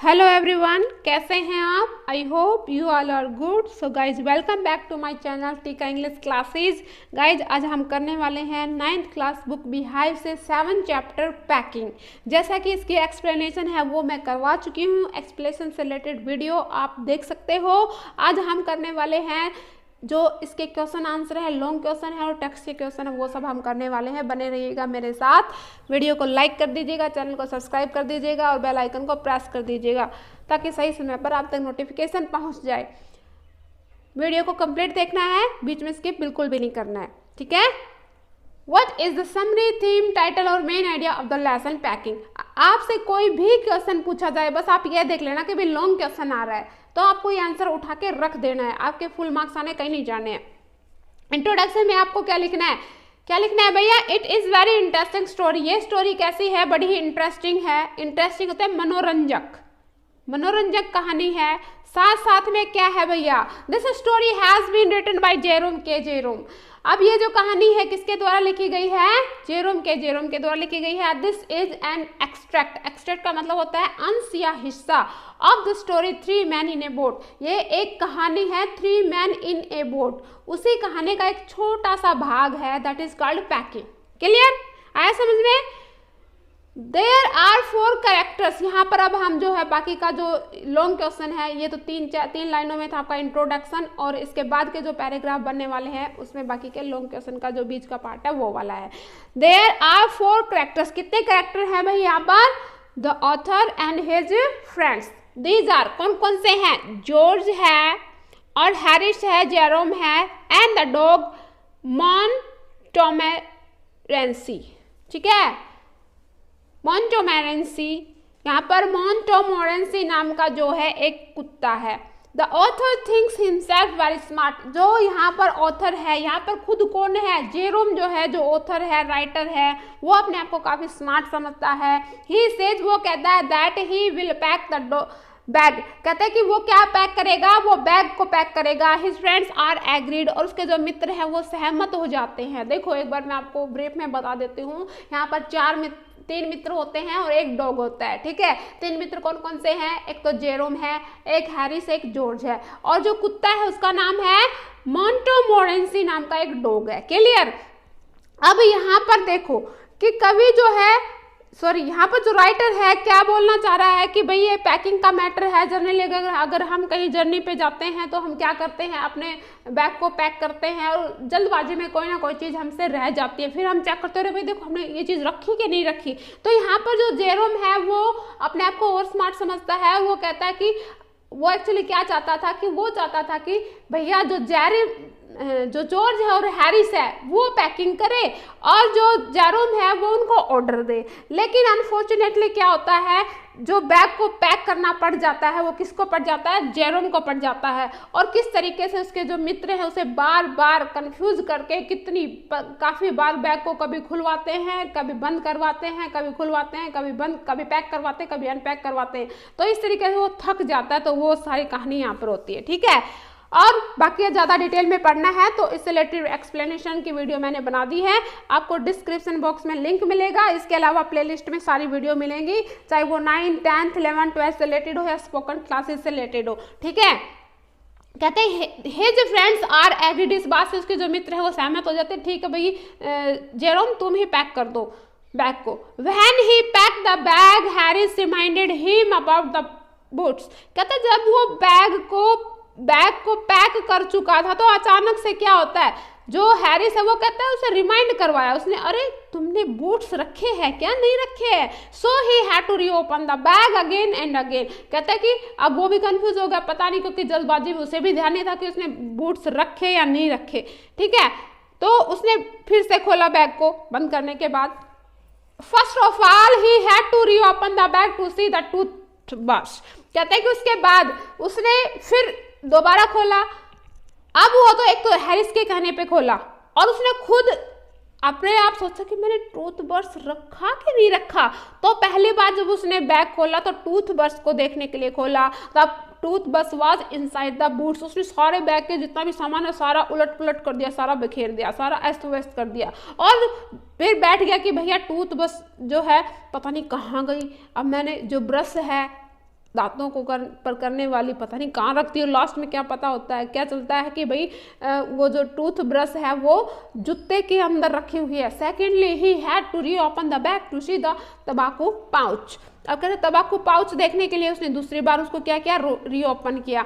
Hello everyone, कैसे हैं आप? I hope you all are good. So guys, welcome back to my channel Teeka English classes. Guys, आज हम करने वाले हैं 9th क्लास बुक बिहाइव से 7 चैप्टर पैकिंग। जैसा कि इसकी एक्सप्लेनेशन है वो मैं करवा चुकी हूँ। एक्सप्लेनेशन से रिलेटेड वीडियो आप देख सकते हो। आज हम करने वाले हैं जो इसके क्वेश्चन आंसर है, लॉन्ग क्वेश्चन है और टेक्स्ट के क्वेश्चन है, वो सब हम करने वाले हैं। बने रहिएगा मेरे साथ। वीडियो को लाइक कर दीजिएगा, चैनल को सब्सक्राइब कर दीजिएगा और बेल आइकन को प्रेस कर दीजिएगा ताकि सही समय पर आप तक नोटिफिकेशन पहुंच जाए। वीडियो को कंप्लीट देखना है, बीच में स्किप बिल्कुल भी नहीं करना है, ठीक है। What is the summary, theme, title और main idea of the lesson packing? आपसे कोई भी क्वेश्चन पूछा जाए, बस आप ये देख लेना कि भाई लॉन्ग क्वेश्चन आ रहा है तो आपको ये आंसर उठा के रख देना है। आपके फुल मार्क्स आने कहीं नहीं जाने हैं। इंट्रोडक्शन में आपको क्या लिखना है? क्या लिखना है भैया? It is very interesting story. ये स्टोरी कैसी है? बड़ी ही इंटरेस्टिंग है। इंटरेस्टिंग होता है मनोरंजक, मनोरंजक कहानी है। साथ साथ में क्या है भैया? This story has been written by Jerome K Jerome. अब ये जो कहानी है किसके द्वारा लिखी गई है? जेरोम के द्वारा लिखी गई है। This is an extract. Extract का मतलब होता है अंश या हिस्सा। Of the story 3 man in A boat. ये एक कहानी है 3 मैन इन ए बोट। उसी कहानी का एक छोटा सा भाग है, that is called packing. Clear? आया समझ में? There are 4 characters. यहाँ पर अब हम जो है बाकी का जो लॉन्ग क्वेश्चन है, ये तो तीन लाइनों में था आपका इंट्रोडक्शन, और इसके बाद के जो पैराग्राफ बनने वाले हैं उसमें बाकी के लॉन्ग क्वेश्चन का जो बीच का पार्ट है वो वाला है। There are 4 characters. कितने कैरेक्टर हैं भाई यहाँ पर? The author and his friends. These are कौन कौन से हैं? जॉर्ज है और हैरिस है, जेरोम है, एंड द डॉग मॉन्टमोरेंसी। ठीक है, मॉन्टमोरेंसी। यहाँ पर मॉन्टमोरेंसी नाम का जो है एक कुत्ता है। The author thinks himself very smart. जो यहाँ पर ऑथर है, यहाँ पर खुद कौन है? जेरोम जो है, जो ऑथर है, राइटर है, वो अपने आप को काफी स्मार्ट समझता है। ही सेज, वो कहता है that he will pack the bag. कहते हैं कि वो क्या पैक करेगा? वो बैग को पैक करेगा। His friends are agreed. और उसके जो मित्र हैं वो सहमत हो जाते हैं। देखो एक बार मैं आपको ब्रीफ में बता देती हूँ। यहाँ पर 3 मित्र होते हैं और एक डॉग होता है, ठीक है। 3 मित्र कौन कौन से हैं? एक तो जेरोम है, एक हैरिस, एक जॉर्ज है, और जो कुत्ता है उसका नाम है मॉन्टमोरेंसी नाम का एक डॉग है। क्लियर? अब यहाँ पर देखो कि कवि जो है, यहाँ पर जो राइटर है क्या बोलना चाह रहा है कि भाई ये पैकिंग का मैटर है। जनरली अगर हम कहीं जर्नी पे जाते हैं तो हम क्या करते हैं? अपने बैग को पैक करते हैं और जल्दबाजी में कोई ना कोई चीज़ हमसे रह जाती है, फिर हम चेक करते हैं भाई देखो हमने ये चीज़ रखी कि नहीं रखी। तो यहाँ पर जो जेरोम है वो अपने आप को और स्मार्ट समझता है। वो कहता है कि वो एक्चुअली क्या चाहता था कि वो चाहता था कि भैया जो जॉर्ज है और हैरिस है वो पैकिंग करे और जो जेरोम है वो उनको ऑर्डर दे। लेकिन अनफॉर्चुनेटली क्या होता है, जो बैग को पैक करना पड़ जाता है वो किसको पड़ जाता है? जेरोम को पड़ जाता है। और किस तरीके से उसके जो मित्र हैं उसे बार बार कंफ्यूज करके काफ़ी बार बैग को कभी खुलवाते हैं, कभी बंद करवाते हैं, कभी खुलवाते हैं, कभी बंद, कभी पैक करवाते हैं, कभी अनपैक करवाते हैं। तो इस तरीके से वो थक जाता है। तो वो सारी कहानी यहाँ पर होती है, ठीक है। और बाकी ज़्यादा डिटेल में पढ़ना है तो इससे रिलेटेड एक्सप्लेनेशन की वीडियो मैंने बना दी है, आपको डिस्क्रिप्शन बॉक्स में लिंक मिलेगा। इसके अलावा प्लेलिस्ट में सारी वीडियो मिलेंगी, चाहे वो 9, 10, 11, 12 से रिलेटेड हो या स्पोकन क्लासेस से रिलेटेड हो, ठीक है। कहते हैं हिज फ्रेंड्स आर एग्रीड। इस बात से उसके जो मित्र है वो सहमत हो जाते हैं। ठीक है भाई जेरोम तुम ही पैक कर दो बैग को। When he pack the bag Harris reminded him about the boots. कहते जब वो बैग को पैक कर चुका था तो अचानक से क्या होता है, जो हैरिस है वो कहता है, उसे रिमाइंड करवाया उसने, अरे तुमने बूट्स रखे हैं क्या? नहीं रखे हैं। So he had to reopen the bag again and again. कहता है कि अब वो भी कंफ्यूज हो गया, पता नहीं क्योंकि जल्दबाजी में उसे भी ध्यान नहीं था कि उसने बूट्स रखे या नहीं रखे, ठीक है। तो उसने फिर से खोला बैग को बंद करने के बाद। First of all he had to reopen the bag to see the toothbrush. कहते हैं कि उसके बाद उसने फिर दोबारा खोला। अब वो तो एक तो हैरिस के कहने पे खोला और उसने खुद अपने आप सोचा कि मैंने टूथब्रश रखा कि नहीं रखा। तो पहली बार जब उसने बैग खोला तो टूथब्रश को देखने के लिए खोला, तब toothbrush was inside the boots. उसने सारे बैग के जितना भी सामान है सारा उलट पुलट कर दिया, सारा बिखेर दिया, सारा अस्त व्यस्त कर दिया और फिर बैठ गया कि भैया टूथब्रश जो है पता नहीं कहाँ गई। अब मैंने जो ब्रश है दांतों को पर करने वाली पता नहीं कहाँ रखती है, लास्ट में क्या पता होता है, क्या चलता है कि भाई वो जो टूथ ब्रश है वो जूते के अंदर रखी हुई है। Secondly he had to reopen the bag to see the tobacco pouch. अब कहते तंबाकू पाउच देखने के लिए उसने दूसरी बार उसको क्या किया, री ओपन किया।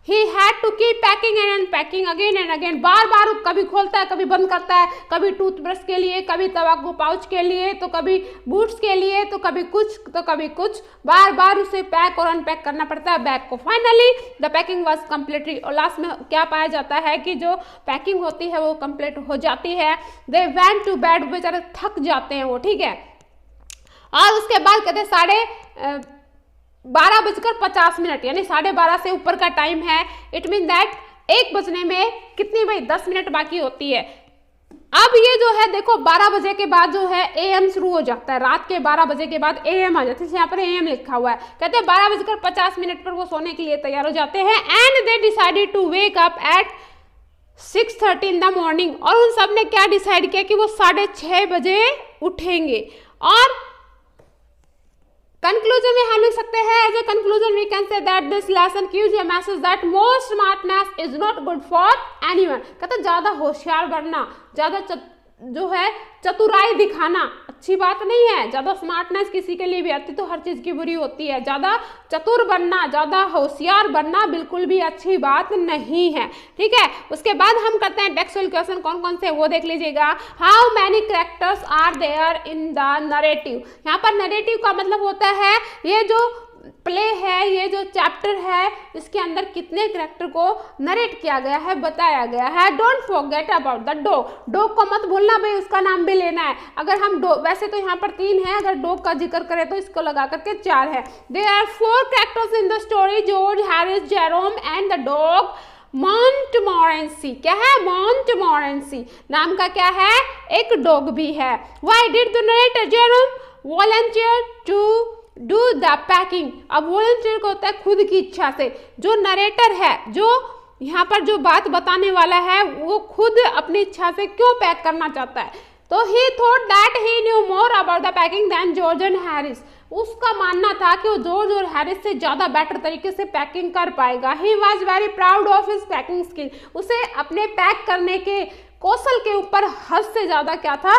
He had to keep packing and unpacking again and again। बार बार कभी खोलता है कभी बंद करता है, कभी टूथब्रश के लिए, कभी तंबाकू पाउच के लिए, तो कभी बूट्स के लिए, तो कभी कुछ तो कभी कुछ, बार बार उसे पैक और अनपैक करना पड़ता है बैग को। Finally the packing was completely, और लास्ट में क्या पाया जाता है कि जो पैकिंग होती है वो कंप्लीट हो जाती है। दे वेंट टू बेड, बेचारे थक जाते हैं वो, ठीक है। और उसके बाद कहते 12:50 यानी 12:30 से ऊपर का टाइम है। इट मीन दैट 1 बजने में कितनी भाई 10 मिनट बाकी होती है। अब ये जो है देखो 12 बजे के बाद जो है AM शुरू हो जाता है, रात के 12 बजे के बाद AM आ जाती है, यहाँ पर AM लिखा हुआ है। कहते हैं 12:50 पर वो सोने के लिए तैयार हो जाते हैं। And they decided to wake up at 6:30 in the morning. और उन सब ने क्या डिसाइड किया कि वो 6:30 बजे उठेंगे। और कंक्लूजन में हम लिख सकते हैं, as a conclusion we can say that this lesson gives a message that more smartness is not good for anyone. कहते ज्यादा होशियार बनना, ज्यादा जो है चतुराई दिखाना अच्छी बात नहीं है। ज्यादा स्मार्टनेस किसी के लिए भी आती तो हर चीज की बुरी होती है। ज्यादा चतुर बनना, ज्यादा होशियार बनना बिल्कुल भी अच्छी बात नहीं है, ठीक है। उसके बाद हम करते हैं टेक्सुअल क्वेश्चन, कौन कौन से वो देख लीजिएगा। How many characters are there in the narrative. यहाँ पर नरेटिव का मतलब होता है ये जो प्ले है, ये जो चैप्टर है, इसके अंदर कितने कैरेक्टर को नरेट किया गया है, बताया गया है। Don't forget about the dog. Dog को मत भूलना भाई, उसका नाम भी लेना है। अगर हम वैसे तो यहाँ पर 3 है, अगर डॉग का जिक्र करें तो इसको लगा करके 4 है। There are 4 characters in the story, George, Harris, Jerome and the dog Montmorency. क्या है? मॉन्टमोरेंसी नाम का क्या है, एक डॉग भी है। Why did the narrator Jerome volunteer to do the packing. अब वॉलंटियर को होता है खुद की इच्छा से। जो नरेटर है, जो यहाँ पर जो बात बताने वाला है, वो खुद अपनी इच्छा से क्यों पैक करना चाहता है, तो he thought that he knew more about the packing than George and Harris. उसका मानना था कि वो जॉर्ज और हैरिस से ज्यादा बेटर तरीके से पैकिंग कर पाएगा। He was very proud of his packing skill. उसे अपने पैक करने के कौशल के ऊपर हद से ज्यादा क्या था,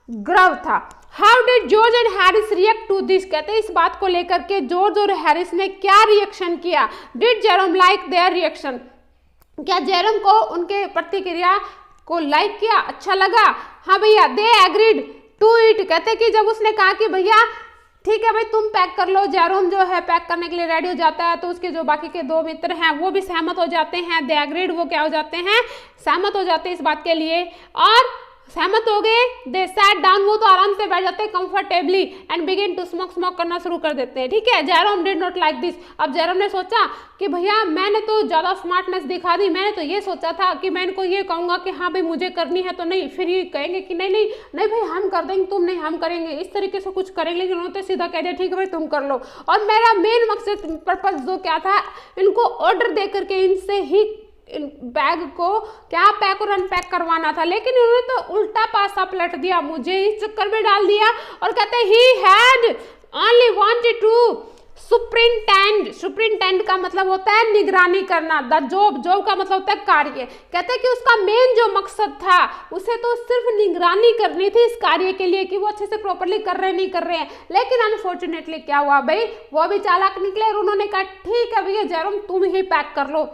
गर्व था। How did George and Harris react to this. कहते हैं इस बात को लेकर के जॉर्ज और हैरिस ने क्या रिएक्शन किया। Did Jerome like their reaction. क्या जेरोम को उनके प्रतिक्रिया को लाइक किया, अच्छा लगा। हाँ भैया, दे एग्रीड टू इट। कहते कि जब उसने कहा कि भैया ठीक है भाई तुम पैक कर लो, जेरोम जो है पैक करने के लिए रेडी हो जाता है, तो उसके जो बाकी के 2 मित्र हैं वो भी सहमत हो जाते हैं। दे एग्रीड, वो क्या हो जाते हैं, सहमत हो जाते हैं इस बात के लिए। और सहमत हो गए। दे सैट डाउन, वो तो आराम से बैठ जाते हैं comfortably, and begin to smoke करना शुरू कर देते हैं, ठीक है। Jerome did not like this. अब जेरोम ने सोचा कि भैया मैंने तो ज्यादा स्मार्टनेस दिखा दी, मैंने तो ये सोचा था कि मैं इनको ये कहूंगा कि हाँ भाई मुझे करनी है, तो नहीं, फिर ये कहेंगे कि नहीं नहीं नहीं भाई हम कर देंगे, तुम नहीं हम करेंगे, इस तरीके से कुछ करेंगे। लेकिन उन्होंने तो सीधा कह दिया ठीक है भाई तुम कर लो। और मेरा मेन मकसद पर्पज जो क्या था, इनको ऑर्डर दे करके इनसे ही बैग को क्या पैक और अनपैक करवाना था। लेकिन उन्होंने तो उल्टा पासा पलट दिया, मुझे इस चक्कर में डाल दिया। और कहते he had only wanted to superintend. Superintend का मतलब होता है निगरानी करना। द जॉब, जॉब का मतलब होता है कार्य। कहते हैं कि उसका मेन जो मकसद था, उसे तो सिर्फ निगरानी करनी थी इस कार्य के लिए कि वो अच्छे से प्रॉपर्ली कर रहे नहीं कर रहे हैं। लेकिन अनफॉर्चुनेटली क्या हुआ भाई, वो भी चालाक निकले और उन्होंने कहा ठीक है भैया जेरोम तुम ही पैक कर लो।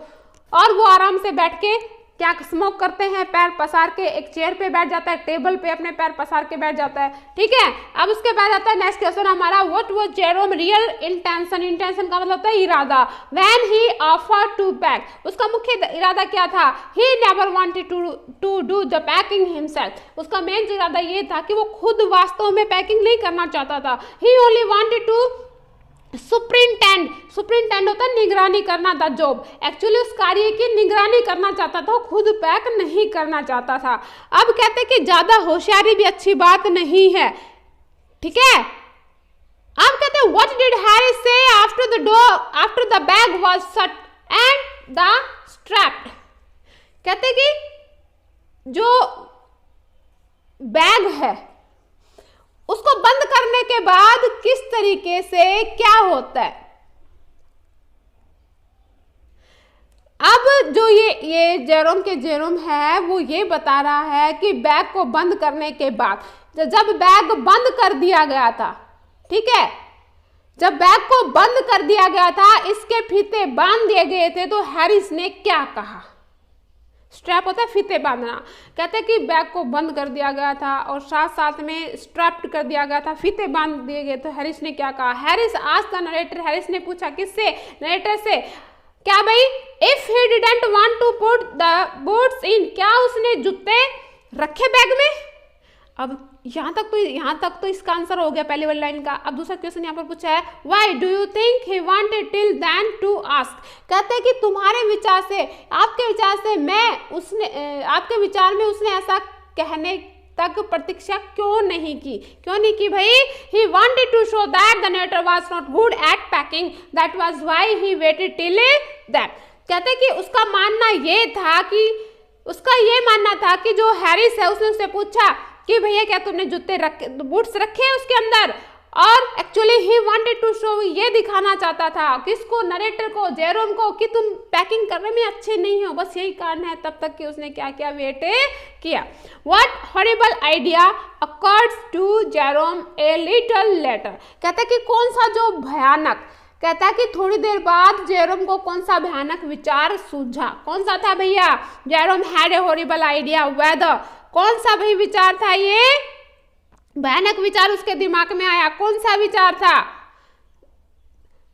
और वो आराम से बैठ के क्या स्मोक करते हैं, पैर पसार के एक चेयर पे बैठ जाता है, टेबल पे अपने पैर पसार के बैठ जाता है, ठीक है। अब उसके बाद आता है नेक्स्ट क्वेश्चन हमारा, what was Jerome real intention. Intention का मतलब होता है इरादा। When he offered to pack, उसका मुख्य इरादा क्या था, he never wanted to do the packing himself. उसका मेन इरादा ये था कि वो खुद वास्तव में पैकिंग नहीं करना चाहता था। ही ओनली वांटेड टू सुपरिंटेंड। सुपरिंटेंड होता है निगरानी करना, द जॉब। एक्चुअली उस कार्य की निगरानी करना चाहता था, खुद पैक नहीं करना चाहता था। अब कहते कि ज्यादा होशियारी भी अच्छी बात नहीं है, ठीक है। अब कहते हैं व्हाट डिड हैरिस से after the bag was shut and the strapped. कहते कि जो बैग है उसको बंद करने के बाद किस तरीके से क्या होता है, जो ये जेरोम है वो ये बता रहा है कि बैग को बंद करने के बाद, जब बैग बंद कर दिया गया था, ठीक है, जब बैग को बंद कर दिया गया था, इसके फीते बांध दिए गए थे, तो हैरिस ने क्या कहा? स्ट्रैप होता है फीते बांधना, कहते हैं कि बैग को बंद कर दिया गया था और साथ साथ में स्ट्रैप्ड कर दिया गया था, फीते बांध दिए गए। तो हैरिस ने क्या कहा? Harris asked the narrator, Harris ने पूछा किससे? नरेटर से। क्या भाई? If he didn't want to put the boots in, क्या उसने जूते रखे बैग में? अब यहाँ तक तो इसका आंसर हो गया पहले वाली लाइन का। अब दूसरा क्वेश्चन यहाँ पर पूछा है, why do you think he wanted till then to ask, कहते हैं कि तुम्हारे विचार से, आपके विचार से आपके विचार में उसने ऐसा कहने तक प्रतीक्षा क्यों नहीं की भाई? He wanted to show that the narrator was not good at packing, that was why he waited till then. कहते हैं कि उसका ये मानना था कि जो हैरिस है उसने उससे पूछा कि भैया क्या तुमने बूट्स रखे हैं उसके अंदर, और actually he wanted to show, ये दिखाना चाहता था किसको? नरेटर को, जेरोम को, कि तुम पैकिंग करने में अच्छे नहीं हो, बस यही कारण है तब तक कि उसने क्या किया? वेट किया। What horrible idea occurred to Jerome a little later, कहता है कि कौन सा जो भयानक, कहता है कि थोड़ी देर बाद जेरोम को कौन सा भयानक विचार सूझा? कौन सा था भैया? Jerome had a horrible idea weather, कौन सा भाई विचार था? ये भयानक विचार उसके दिमाग में आया। कौन सा विचार था?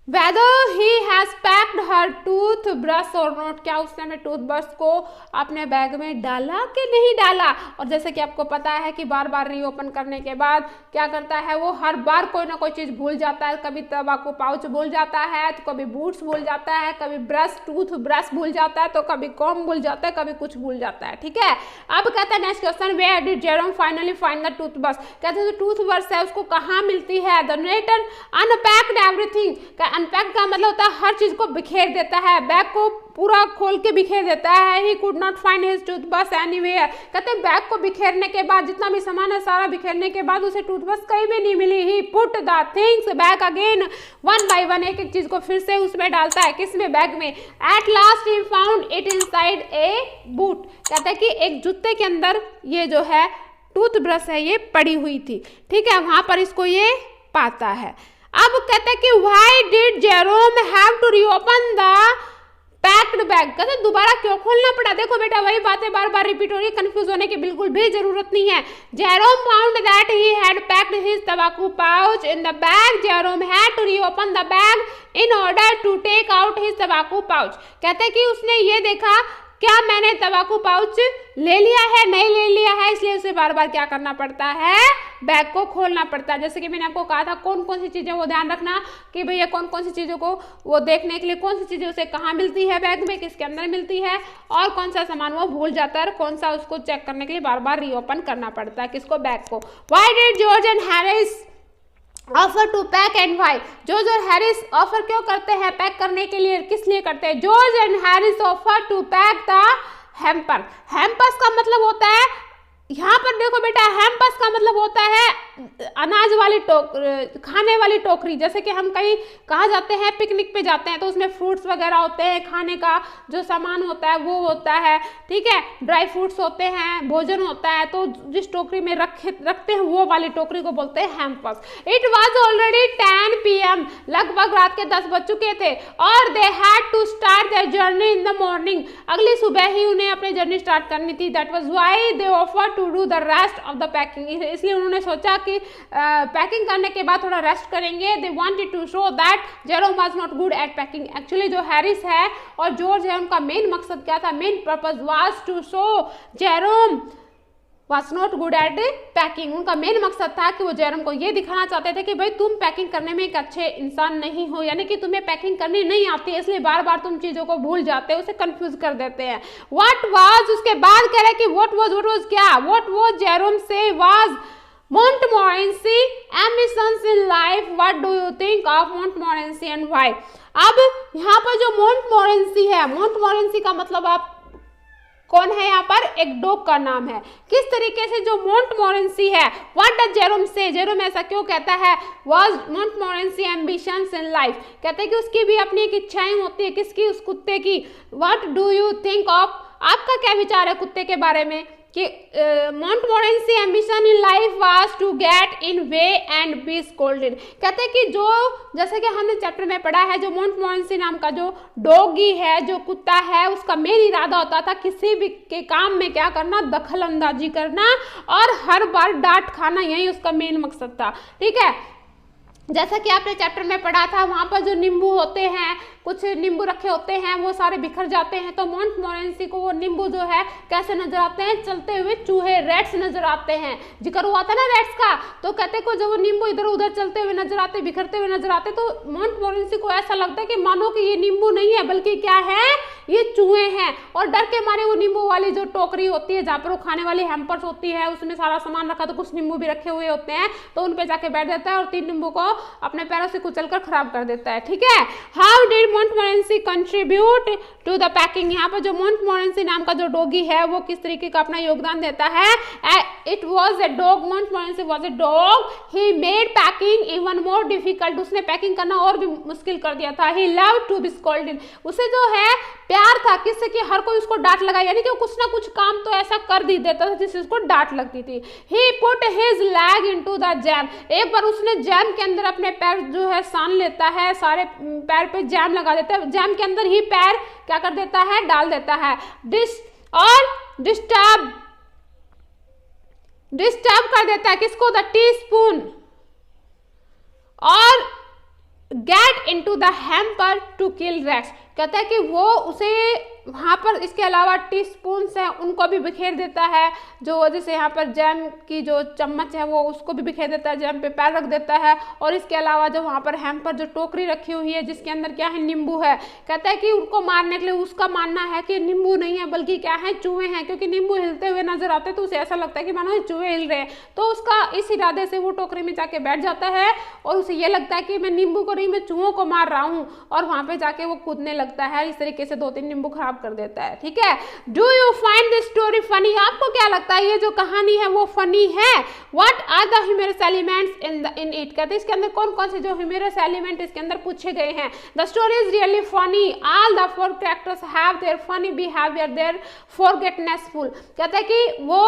whether he has packed her toothbrush or not, क्या उसने अपने टूथब्रश को अपने बैग में डाला कि नहीं डाला? और जैसे कि आपको पता है कि बार बार रीओपन करने के बाद क्या करता है वो, हर बार कोई ना कोई चीज़ भूल जाता है। कभी तंबाकू पाउच भूल जाता है, तो कभी बूट्स भूल जाता है, कभी टूथब्रश भूल जाता है, तो कभी कॉम भूल जाता है, कभी कुछ भूल जाता है, ठीक है। अब कहता है next question, where did Jerome finally find the toothbrush, कहते हैं जो टूथब्रश है उसको कहाँ मिलती है? The narrator unpacked everything, unpacked का मतलब होता है हर चीज को बिखेर देता है, बैग को पूरा खोल के बिखेर देता है। He could not find his toothbrush anywhere, कहते हैं बैग को बिखेरने के बाद, जितना भी सामान है सारा बिखेरने के बाद उसे टूथब्रश कहीं भी नहीं मिली। He put the things back again one by one, एक एक चीज को फिर से उसमें डालता है, किसमें? बैग में। At last he found it inside a boot, कहता है कि एक जूते के अंदर ये जो है टूथब्रश है ये पड़ी हुई थी, ठीक है, वहां पर इसको ये पाता है। अब कहते हैं कि why did Jerome have to reopen the packed bag, कहते दोबारा क्यों खोलना पड़ा? देखो बेटा वही बातें बार बार रिपीट हो रही है, कंफ्यूज होने की बिल्कुल भी जरूरत नहीं है। Jerome found that he had packed his तंबाकू pouch in the bag, Jerome had to reopen the bag in order to take out his तंबाकू पाउच, कहते हैं कि उसने ये देखा क्या मैंने तंबाकू पाउच ले लिया है, नहीं ले लिया है, इसलिए उसे बार बार क्या करना पड़ता है? बैग को खोलना पड़ता है। जैसे कि मैंने आपको कहा था कौन कौन सी चीज़ें वो ध्यान रखना कि भैया कौन कौन सी चीज़ों को वो देखने के लिए, कौन सी चीज़ें उसे कहाँ मिलती है बैग में, किसके अंदर मिलती है, और कौन सा सामान वो भूल जाता है, और कौन सा उसको चेक करने के लिए बार बार रीओपन करना पड़ता है, किसको? बैग को। Why did George and Harris offer to pack and why, George और हैरिस ऑफर क्यों करते हैं पैक करने के लिए, किस लिए करते हैं? George and Harris offer to pack the hamper, hampers का मतलब होता है, यहाँ पर देखो बेटा हैम्पर्स का मतलब होता है अनाज वाली खाने वाली टोकरी। जैसे कि हम कहाँ जाते हैं, पिकनिक पे जाते हैं, तो उसमें फ्रूट्स वगैरह होते हैं, खाने का जो सामान होता है वो होता है, ठीक है, ड्राई फ्रूट्स होते हैं, भोजन होता है, तो जिस टोकरी में रखते हैं वो वाली टोकरी को बोलते हैं hampers. It was already 10 PM, लगभग रात के 10 बज चुके थे, और they had to start their journey in the morning, अगली सुबह ही उन्हें अपनी जर्नी स्टार्ट करनी थी। That was why they offer to do the rest of the packing, इसलिए उन्होंने सोचा कि पैकिंग करने के बाद थोड़ा रेस्ट करेंगे। They wanted to show that Jerome was not good at packing, actually जो हैरिस है और जॉर्ज है उनका मेन मकसद क्या था? Main purpose was to show Jerome was not good at packing, उनका मेन मकसद था कि वो जेरोम को ये दिखाना चाहते थे कि भाई तुम पैकिंग करने में एक अच्छे इंसान नहीं हो, यानी कि तुम्हें पैकिंग करनी नहीं आती है, इसलिए बार बार तुम चीज़ों को भूल जाते हो, उसे कंफ्यूज कर देते हैं। व्हाट वाज, उसके बाद कह रहे कि व्हाट वाज क्या? व्हाट वाज जेरोम से was Montmorency ambitions in life, what do you think of Montmorency and why? अब यहाँ पर जो Montmorency है, Montmorency का मतलब आप कौन है यहाँ पर, एक डॉग का नाम है। किस तरीके से जो मोंटमोरेंसी है, व्हाट डज जेरोम से, जेरोम ऐसा क्यों कहता है, वाज मोंटमोरेंसी एम्बिशंस इन लाइफ, कहते हैं कि उसकी भी अपनी एक इच्छाएं होती है, किसकी, उस कुत्ते की। What do you think of, आपका क्या विचार है कुत्ते के बारे में, कि Montmorency ambition in life was to get in way and be scolded, कहते हैं कि जो, जैसे कि हमने चैप्टर में पढ़ा है, जो मोंटमोरेंसी नाम का जो डॉगी है, जो कुत्ता है, उसका मेन इरादा होता था किसी भी के काम में क्या करना, दखल अंदाजी करना और हर बार डांट खाना, यही उसका मेन मकसद था। ठीक है, जैसा कि आपने चैप्टर में पढ़ा था, वहाँ पर जो नींबू होते हैं, कुछ नींबू रखे होते हैं, वो सारे बिखर जाते हैं, तो मोंटमोरेंसी को वो नींबू जो है कैसे नजर आते हैं, चलते हुए चूहे, रेट्स नजर आते हैं। जिक्र हुआ था ना रेट्स का, तो कहते को जब वो नींबू इधर उधर चलते हुए नजर आते, बिखरते हुए नजर आते, तो मोंटमोरेंसी को ऐसा लगता है कि मानो कि ये नींबू नहीं है बल्कि क्या है, ये चूहे हैं। और डर के मारे वो नींबू वाली जो टोकरी होती है, जहाँ पर वो खाने वाली हैम्पर्स होती है, उसमें सारा सामान रखा, तो कुछ नींबू भी रखे हुए होते हैं, तो उन पे जाके बैठ जाता है और 3 नींबू को अपने पैरों से कुचलकर खराब कर देता है। ठीक है, how did Montmorency contribute to the packing, यहाँ पर जो मोंटमोरेंसी नाम का जो डॉगी है वो किस तरीके का अपना योगदान देता है। It was a dog, Montmorency was a dog, he made packing even more difficult, उसने पैकिंग करना और भी मुश्किल कर दिया था। He loved to be scolded, उसे जो है प्यार था किससे, कि हर कोई उसको डांट लगाए, यानी कि कुछ ना कुछ काम तो ऐसा कर दी देता था जिससे उसको डांट लगती थी। He put his leg into the jam, एक बार उसने जैम के अंदर अपने पैर जो है सान लेता है, सारे पैर पे जैम लगा देता है, जैम के अंदर ही पैर क्या कर देता है, डाल देता है। डिस्टर्ब कर देता है किसको, द टीस्पून, और get into the hamper to kill rats, कहता है कि वो उसे वहाँ पर इसके अलावा टीस्पून है उनको भी बिखेर देता है, जो जैसे यहाँ पर जैम की जो चम्मच है वो उसको भी बिखेर देता है, जैम पे पैर रख देता है। और इसके अलावा जो वहाँ पर हैम पर जो टोकरी रखी हुई है जिसके अंदर क्या है, नींबू है, कहता है कि उनको मारने के लिए उसका मानना है कि नींबू नहीं है बल्कि क्या है, चूहे हैं, क्योंकि नींबू हिलते हुए नजर आते हैं तो उसे ऐसा लगता है कि मानो चूहे हिल रहे हैं। तो उसका इस इरादे से वो टोकरी में जाके बैठ जाता है और उसे ये लगता है कि मैं नींबू को नहीं, मैं चूहों को मार रहा हूँ, और वहाँ पे जाके वो कूदने लगता है। इस तरीके से 2-3 नींबू खराब कर देता है। ठीक है, do you find this story funny, आपको क्या लगता है ये जो कहानी है वो फनी है। What are the humorous elements in it, कहते हैं इसके अंदर कौन कौन से जो ह्यूमरस एलिमेंट इसके अंदर पूछे गए हैं। The story is really funny, all the 4 characters have their funny behaviour, their forgetnessful, कहता है कि वो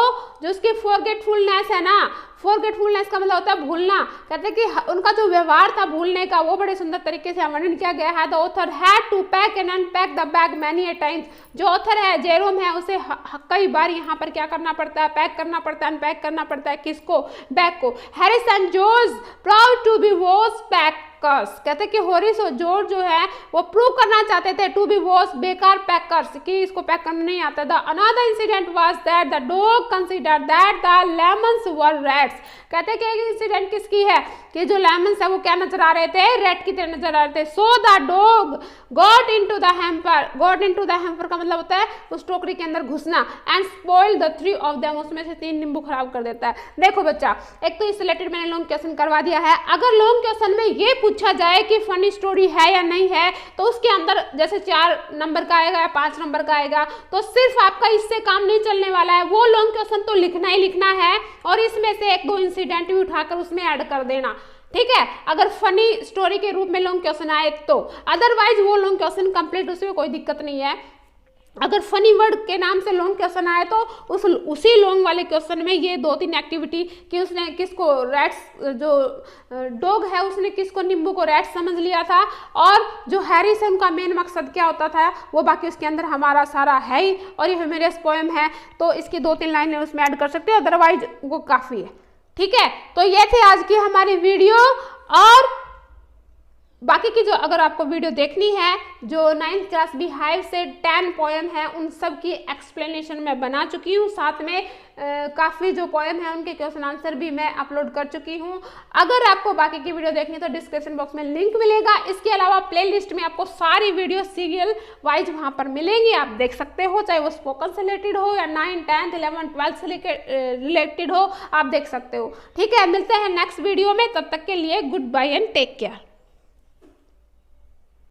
जो उसकी फॉरगेटफुलनेस है ना, फॉरगेटफुलनेस का मतलब होता है भूलना, कहते हैं कि उनका जो व्यवहार था भूलने का वो बड़े सुंदर तरीके से वर्णन किया गया है। The author had to pack and unpack the bag many a times, जो ऑथर है जेरोम है उसे कई बार यहाँ पर क्या करना पड़ता है, पैक करना पड़ता है, अनपैक करना पड़ता है, किसको, बैग को। Harris and George proud to be was pack, कहते कि हॉरिस और जॉर्ज जो है वो प्रूव करना चाहते थे टू बी वॉज बेकार पैकर्स, कि इसको पैक करना नहीं आता। The another incident was that the dog considered that the lemons were rats, कहते कि एक इंसिडेंट किसकी है कि जो लेमन्स है वो क्या नजर आ रहे थे, रेट की तरह नजर आ रहे थे। So the dog got into the hamper, got into the hamper का मतलब होता है उस टोकरी के अंदर घुसना, and spoil the 3 of them, उसमें से 3 नींबू खराब कर देता है। देखो बच्चा, एक तो इस रिलेटेड मैंने लॉन्ग क्वेश्चन करवा दिया है, अगर लॉन्ग क्वेश्चन में ये पूछा जाए कि फनी स्टोरी है या नहीं है तो उसके अंदर जैसे 4 नंबर का आएगा या 5 नंबर का आएगा, तो सिर्फ आपका इससे काम नहीं चलने वाला है, वो लॉन्ग क्वेश्चन तो लिखना ही लिखना है और इसमें से 1-2 इंसिडेंट भी उठाकर उसमें ऐड कर देना। ठीक है, अगर फनी स्टोरी के रूप में लॉन्ग क्वेश्चन आए तो, अदरवाइज वो लॉन्ग क्वेश्चन कंप्लीट, उसमें कोई दिक्कत नहीं है। अगर फनी वर्ड के नाम से लॉन्ग क्वेश्चन आए तो उसी लॉन्ग वाले क्वेश्चन में ये 2-3 एक्टिविटी कि उसने किसको रैट्स, जो डॉग है उसने किसको, नींबू को रैट्स समझ लिया था, और जो हैरिस है उनका मेन मकसद क्या होता था वो बाकी उसके अंदर हमारा सारा है ही, और ये ह्यूमरस पोएम है तो इसकी 2-3 लाइनें उसमें ऐड कर सकते हैं, अदरवाइज वो काफ़ी है। ठीक है, तो ये थी आज की हमारी वीडियो, और बाकी की जो अगर आपको वीडियो देखनी है जो 9th क्लास बिहाइव से 10 पोएम है उन सब की एक्सप्लेनेशन मैं बना चुकी हूँ, साथ में काफ़ी जो पोएम है उनके क्वेश्चन आंसर भी मैं अपलोड कर चुकी हूँ। अगर आपको बाकी की वीडियो देखनी तो डिस्क्रिप्शन बॉक्स में लिंक मिलेगा, इसके अलावा प्लेलिस्ट में आपको सारी वीडियो सीरियल वाइज वहाँ पर मिलेंगी, आप देख सकते हो, चाहे वो स्पोकन से रिलेटेड हो या 9th, 10th, 11th, 12th से रिलेटेड हो, आप देख सकते हो। ठीक है, मिलते हैं नेक्स्ट वीडियो में, तब तक के लिए goodbye and take care.